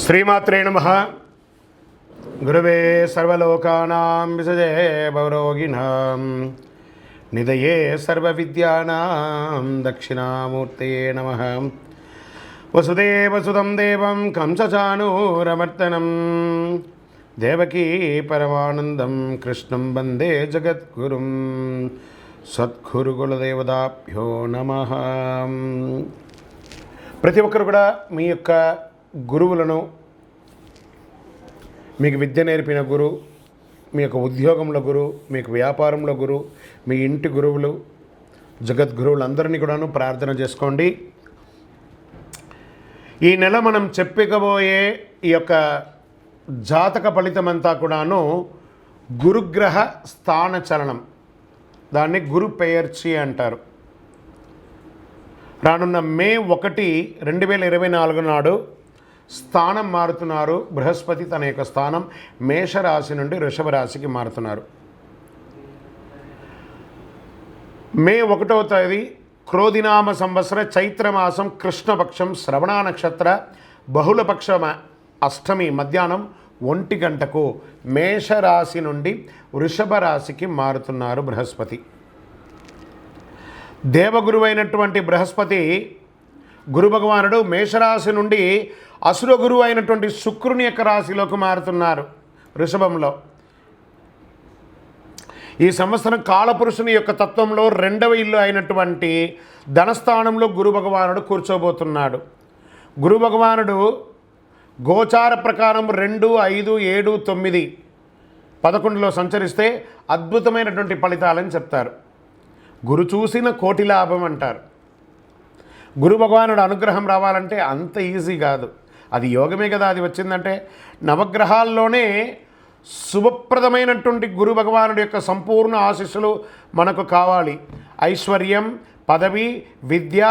శ్రీమాత్రే నమః. గురవే సర్వలోకానాం విసజే భవరోగిణాం నిదయే సర్వవిద్యానాం దక్షిణామూర్తయే నమః. వసుదేవసుతం దేవం కంసచానూరమర్దనం దేవకీ పరమానందం కృష్ణం వందే జగద్గురుం. సద్గురుకులదేవతాభ్యో నమః. ప్రతి ఒక్కరు కూడా మీ యొక్క గురువులను, మీకు విద్య నేర్పిన గురు, మీ యొక్క ఉద్యోగంలో గురు, మీకు వ్యాపారంలో గురు, మీ ఇంటి గురువులు, జగద్గురువులందరినీ కూడాను ప్రార్థన చేసుకోండి. ఈ నెల మనం చెప్పుకోబోయే ఈ యొక్క జాతక ఫలితమంతా కూడాను గురుగ్రహ స్థాన చలనం, దాన్ని గురు పెయర్చి అంటారు. రానున్న మే 1, 2024 నాడు స్థానం మారుతున్నారు. బృహస్పతి తన యొక్క స్థానం మేషరాశి నుండి వృషభ రాశికి మారుతున్నారు. మే 1వ తేదీ క్రోధినామ సంవత్సర చైత్రమాసం కృష్ణపక్షం శ్రవణ నక్షత్ర బహుళపక్ష అష్టమి మధ్యాహ్నం 1 గంటకు మేషరాశి నుండి వృషభ రాశికి మారుతున్నారు బృహస్పతి. దేవగురువైనటువంటి బృహస్పతి గురు భగవానుడు మేషరాశి నుండి అసుర గురువు అయినటువంటి శుక్రుని యొక్క రాశిలోకి మారుతున్నారు వృషభంలో. ఈ సంవత్సరం కాలపురుషుని యొక్క తత్వంలో 2వ ఇల్లు అయినటువంటి ధనస్థానంలో గురు భగవానుడు కూర్చోబోతున్నాడు. గురు భగవానుడు గోచార ప్రకారం 2, 5, 7, 9, 11లో సంచరిస్తే అద్భుతమైనటువంటి ఫలితాలని చెప్తారు. గురు చూసిన కోటి లాభం అంటారు. గురు భగవానుడు అనుగ్రహం రావాలంటే అంత ఈజీ కాదు. అది యోగమే కదా. అది వచ్చిందంటే నవగ్రహాల్లోనే శుభప్రదమైనటువంటి గురు భగవానుడి యొక్క సంపూర్ణ ఆశీస్సులు మనకు కావాలి. ఐశ్వర్యం, పదవి, విద్య,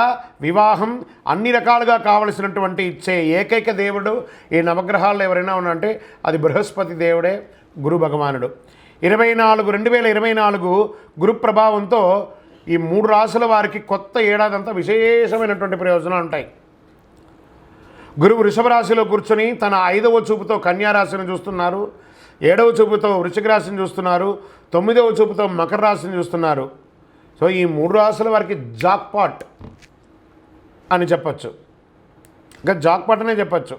వివాహం అన్ని రకాలుగా కావలసినటువంటి ఇచ్చే ఏకైక దేవుడు ఈ నవగ్రహాల్లో ఎవరైనా ఉన్నారంటే అది బృహస్పతి దేవుడే, గురు భగవానుడు. 2024 గురు ప్రభావంతో ఈ 3 రాశుల వారికి కొత్త ఏడాదంతా విశేషమైనటువంటి ప్రయోజనాలు ఉంటాయి. గురువు వృషభ రాశిలో కూర్చొని తన 5వ చూపుతో కన్యా రాశిని చూస్తున్నారు, 7వ చూపుతో వృశ్చిక రాశిని చూస్తున్నారు, 9వ చూపుతో మకర రాశిని చూస్తున్నారు. సో ఈ 3 రాశుల వారికి జాక్పాట్ అని చెప్పచ్చు, ఇంకా జాక్పాట్ అనే చెప్పచ్చు.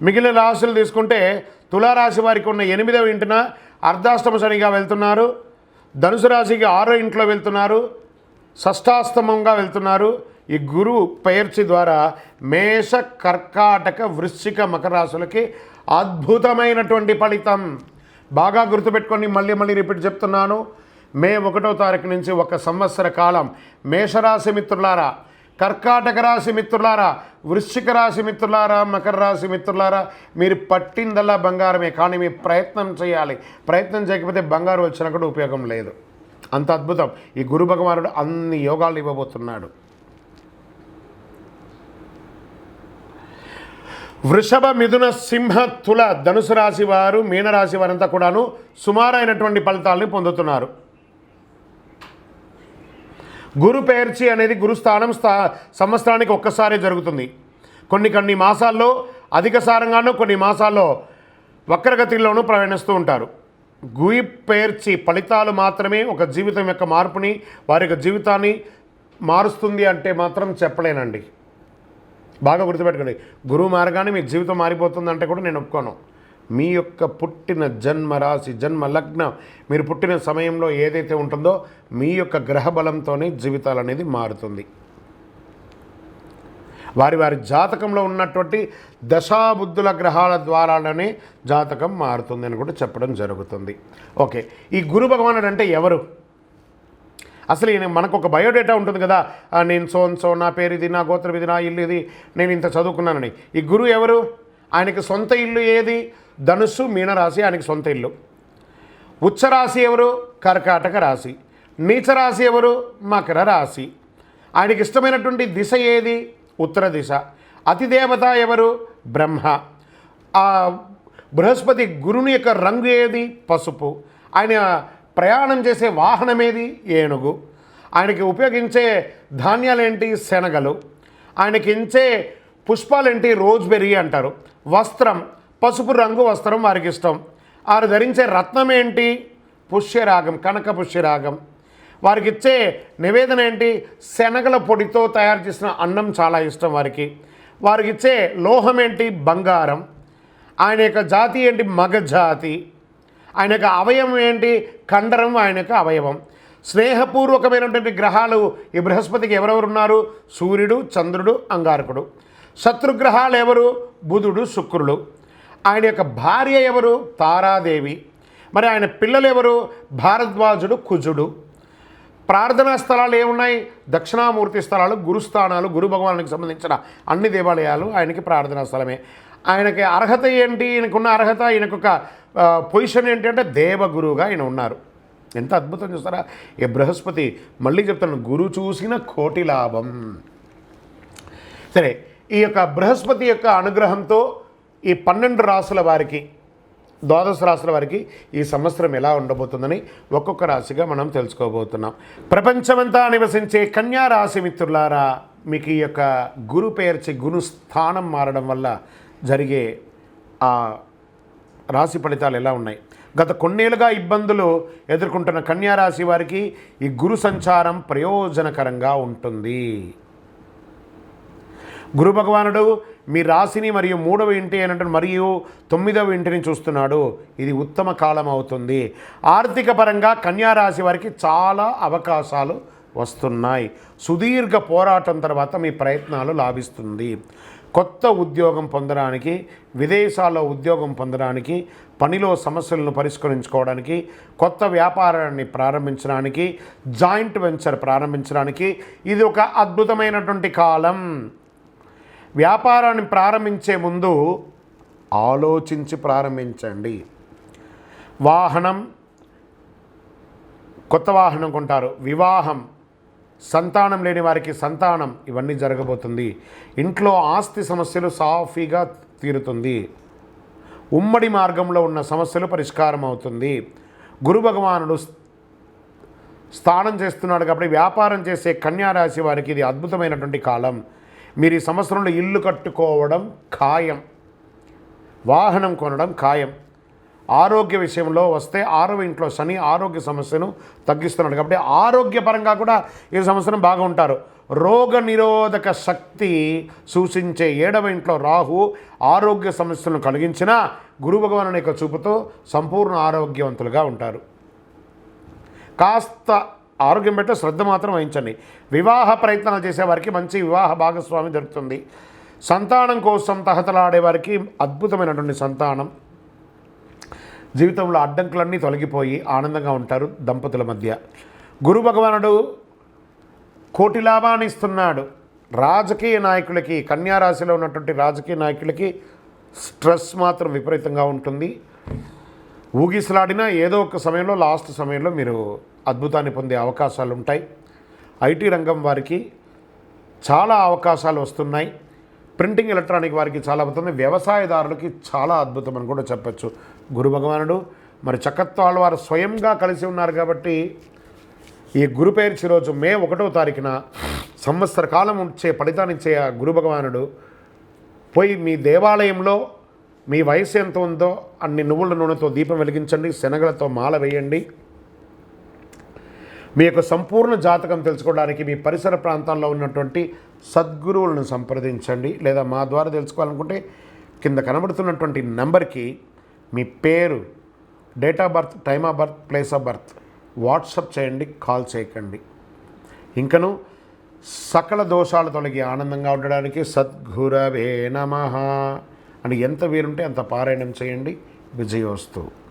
మిగిలిన రాశులు తీసుకుంటే తులారాశి వారికి ఉన్న 8వ ఇంటిన అర్ధాష్టమ శనిగా వెళ్తున్నారు, ధనుసు రాశికి 6వ ఇంట్లో వెళ్తున్నారు, షష్టాష్టమంగా వెళ్తున్నారు. ఈ గురువు పెయర్చి ద్వారా మేష, కర్కాటక, వృశ్చిక, మకర రాశులకి అద్భుతమైనటువంటి ఫలితం. బాగా గుర్తుపెట్టుకొని మళ్ళీ రిపీట్ చెప్తున్నాను. మే 1వ తారీఖు నుంచి 1 సంవత్సర కాలం మేషరాశి మిత్రులారా, కర్కాటక రాశి మిత్రులారా, వృశ్చిక రాశి మిత్రులారా, మకర రాశి మిత్రులారా, మీరు పట్టిందల్లా బంగారమే. కానీ మీ ప్రయత్నం చేయాలి. ప్రయత్నం చేయకపోతే బంగారు వచ్చినా కూడా ఉపయోగం లేదు. అంత అద్భుతం. ఈ గురు భగవానుడు అన్ని యోగాలు ఇవ్వబోతున్నాడు. వృషభ, మిథున, సింహ, తుల, ధనుసు రాశి వారు, మీనరాశి వారంతా కూడాను సుమారైనటువంటి ఫలితాలని పొందుతున్నారు. గురు పెయర్చి అనేది గురుస్థానం సంవత్సరానికి ఒక్కసారి జరుగుతుంది. కొన్ని మాసాల్లో అధిక సారంగానూ, కొన్ని మాసాల్లో వక్రగతిలోనూ ప్రయాణిస్తూ ఉంటారు. గురు పెయర్చి ఫలితాలు మాత్రమే ఒక జీవితం యొక్క మార్పుని, వారి యొక్క జీవితాన్ని మారుస్తుంది అంటే మాత్రం చెప్పలేనండి. బాగా గుర్తుపెట్టుకోండి. గురువు మారగానే మీ జీవితం మారిపోతుందంటే కూడా నేను ఒప్పుకోను. మీ యొక్క పుట్టిన జన్మ రాశి, జన్మ లగ్నం, మీరు పుట్టిన సమయంలో ఏదైతే ఉంటుందో మీ యొక్క గ్రహ బలంతోనే జీవితాలు అనేది మారుతుంది. వారి జాతకంలో ఉన్నటువంటి దశాబుద్ధుల గ్రహాల ద్వారానే జాతకం మారుతుంది అని కూడా చెప్పడం జరుగుతుంది. ఓకే, ఈ గురు భగవానుడు అంటే ఎవరు? అసలు మనకు ఒక బయోడేటా ఉంటుంది కదా, నేను సో నా పేరు ఇది, నా గోత్రం ఇది, నా ఇల్లు ఇది, నేను ఇంత చదువుకున్నానని. ఈ గురువు ఎవరు? ఆయనకి సొంత ఇల్లు ఏది? ధనుస్సు, మీనరాశి ఆయనకి సొంత ఇల్లు. ఉచ్చరాశి ఎవరు? కర్కాటక రాశి. నీచరాశి ఎవరు? మకర రాశి. ఆయనకి ఇష్టమైనటువంటి దిశ ఏది? ఉత్తర దిశ. అతిదేవత ఎవరు? బ్రహ్మ. బృహస్పతి గురుని యొక్క రంగు ఏది? పసుపు. ఆయన ప్రయాణం చేసే వాహనం ఏది? ఏనుగు. ఆయనకి ఉపయోగించే ధాన్యాలు ఏంటి? శనగలు. ఆయనకి ఇచ్చే పుష్పాలేంటి? రోజ్బెర్రీ అంటారు. వస్త్రం పసుపు రంగు వస్త్రం వారికి ఇష్టం. వారు ధరించే రత్నం ఏంటి? పుష్యరాగం, కనక పుష్యరాగం. వారికి ఇచ్చే నివేదన ఏంటి? శనగల పొడితో తయారు చేసిన అన్నం చాలా ఇష్టం వారికి. వారికి ఇచ్చే లోహం ఏంటి? బంగారం. ఆయన యొక్క జాతి ఏంటి? మగ జాతి. ఆయన యొక్క అవయవం ఏంటి? కండరం ఆయన యొక్క అవయవం. స్నేహపూర్వకమైనటువంటి గ్రహాలు ఈ బృహస్పతికి ఎవరెవరున్నారు? సూర్యుడు, చంద్రుడు, అంగారకుడు. శత్రుగ్రహాలు ఎవరు? బుధుడు, శుక్రుడు. ఆయన యొక్క భార్య ఎవరు? తారాదేవి. మరి ఆయన పిల్లలు ఎవరు? భారద్వాజుడు, కుజుడు. ప్రార్థనా స్థలాలు ఏమున్నాయి? దక్షిణామూర్తి స్థలాలు, గురుస్థానాలు, గురు భగవానునికి సంబంధించిన అన్ని దేవాలయాలు ఆయనకి ప్రార్థనా స్థలమే. ఆయనకి అర్హత ఏంటి? ఈయనకున్న అర్హత, ఈయనకొక పొజిషన్ ఏంటి అంటే దేవగురువుగా ఆయన ఉన్నారు. ఎంత అద్భుతం చూస్తారా ఈ బృహస్పతి. మళ్ళీ చెప్తాను, గురు చూసిన కోటి లాభం. సరే, ఈ యొక్క బృహస్పతి యొక్క అనుగ్రహంతో ఈ 12 రాసుల వారికి, ద్వాదశ రాశుల వారికి ఈ సంవత్సరం ఎలా ఉండబోతుందని ఒక్కొక్క రాశిగా మనం తెలుసుకోబోతున్నాం. ప్రపంచమంతా నివసించే కన్యా రాశి మిత్రులారా, మీకు ఈ యొక్క గురు పేర్చి గురు స్థానం మారడం వల్ల జరిగే ఆ రాశి ఫలితాలు ఎలా ఉన్నాయి? గత కొన్నేళ్ళుగా ఇబ్బందులు ఎదుర్కొంటున్న కన్యా రాశి వారికి ఈ గురు సంచారం ప్రయోజనకరంగా ఉంటుంది. గురు భగవానుడు మీ రాశిని మరియు 3వ ఇంటి అయినట్టు మరియు 9వ ఇంటిని చూస్తున్నాడు. ఇది ఉత్తమ కాలం అవుతుంది. ఆర్థిక పరంగా కన్యా రాశి వారికి చాలా అవకాశాలు వస్తున్నాయి. సుదీర్ఘ పోరాటం తర్వాత మీ ప్రయత్నాలు లాభిస్తుంది. కొత్త ఉద్యోగం పొందడానికి, విదేశాల్లో ఉద్యోగం పొందడానికి, పనిలో సమస్యలను పరిష్కరించుకోవడానికి, కొత్త వ్యాపారాన్ని ప్రారంభించడానికి, జాయింట్ వెంచర్ ప్రారంభించడానికి ఇది ఒక అద్భుతమైనటువంటి కాలం. వ్యాపారాన్ని ప్రారంభించే ముందు ఆలోచించి ప్రారంభించండి. వాహనం, కొత్త వాహనం కొంటారు. వివాహం, సంతానం లేని వారికి సంతానం, ఇవన్నీ జరగబోతుంది. ఇంట్లో ఆస్తి సమస్యలు సాఫీగా తీరుతుంది. ఉమ్మడి మార్గంలో ఉన్న సమస్యలు పరిష్కారం అవుతుంది. గురు భగవానుడు స్థానం చేస్తున్నాడు కాబట్టి వ్యాపారం చేసే కన్యా రాశి వారికి ఇది అద్భుతమైనటువంటి కాలం. మీరు ఈ సంవత్సరంలో ఇల్లు కట్టుకోవడం ఖాయం, వాహనం కొనడం ఖాయం. ఆరోగ్య విషయంలో వస్తే 6వ ఇంట్లో శని ఆరోగ్య సమస్యను తగ్గిస్తున్నాడు కాబట్టి ఆరోగ్యపరంగా కూడా ఈ సంవత్సరం బాగా ఉంటారు. రోగ నిరోధక శక్తి సూచించే 7వ ఇంట్లో రాహు ఆరోగ్య సమస్యలను కలిగించిన గురు భగవానుని యొక్క చూపుతో సంపూర్ణ ఆరోగ్యవంతులుగా ఉంటారు. కాస్త ఆరోగ్యం పెట్టే శ్రద్ధ మాత్రం వహించండి. వివాహ ప్రయత్నాలు చేసేవారికి మంచి వివాహ భాగస్వామి దొరుకుతుంది. సంతానం కోసం తహతలాడే వారికి అద్భుతమైనటువంటి సంతానం. జీవితంలో అడ్డంకులన్నీ తొలగిపోయి ఆనందంగా ఉంటారు దంపతుల మధ్య. గురు భగవానుడు కోటి లాభాన్ని ఇస్తున్నాడు. రాజకీయ నాయకులకి, కన్యా రాశిలో ఉన్నటువంటి రాజకీయ నాయకులకి స్ట్రెస్ మాత్రం విపరీతంగా ఉంటుంది. ఊగిసలాడినా ఏదో ఒక సమయంలో, లాస్ట్ సమయంలో మీరు అద్భుతాన్ని పొందే అవకాశాలు ఉంటాయి. ఐటీ రంగం వారికి చాలా అవకాశాలు వస్తున్నాయి. ప్రింటింగ్ ఎలక్ట్రానిక్ వారికి చాలా అద్భుతం. వ్యవసాయదారులకి చాలా అద్భుతం అని కూడా చెప్పచ్చు. గురు భగవానుడు మరి చక్కత్వాల వారు స్వయంగా కలిసి ఉన్నారు కాబట్టి ఈ గురు పేర్చి రోజు మే 1వ తారీఖున సంవత్సర కాలం వచ్చే ఫలితాన్నిచ్చే ఆ గురు భగవానుడు పోయి మీ దేవాలయంలో మీ వయసు ఎంత ఉందో అన్ని నువ్వుల నూనెతో దీపం వెలిగించండి, శనగలతో మాల వేయండి. మీ యొక్క సంపూర్ణ జాతకం తెలుసుకోవడానికి మీ పరిసర ప్రాంతాల్లో ఉన్నటువంటి సద్గురువులను సంప్రదించండి. లేదా మా ద్వారా తెలుసుకోవాలనుకుంటే కింద కనబడుతున్నటువంటి నెంబర్కి మీ పేరు, date of birth, time of birth, place of birth WhatsApp చేయండి, కాల్ చేయకండి. ఇంకను సకల దోషాలు తొలగి ఆనందంగా ఉండడానికి సద్గురవే నమః అని ఎంత వీరుంటే అంత పారాయణం చేయండి. విజయోస్తు.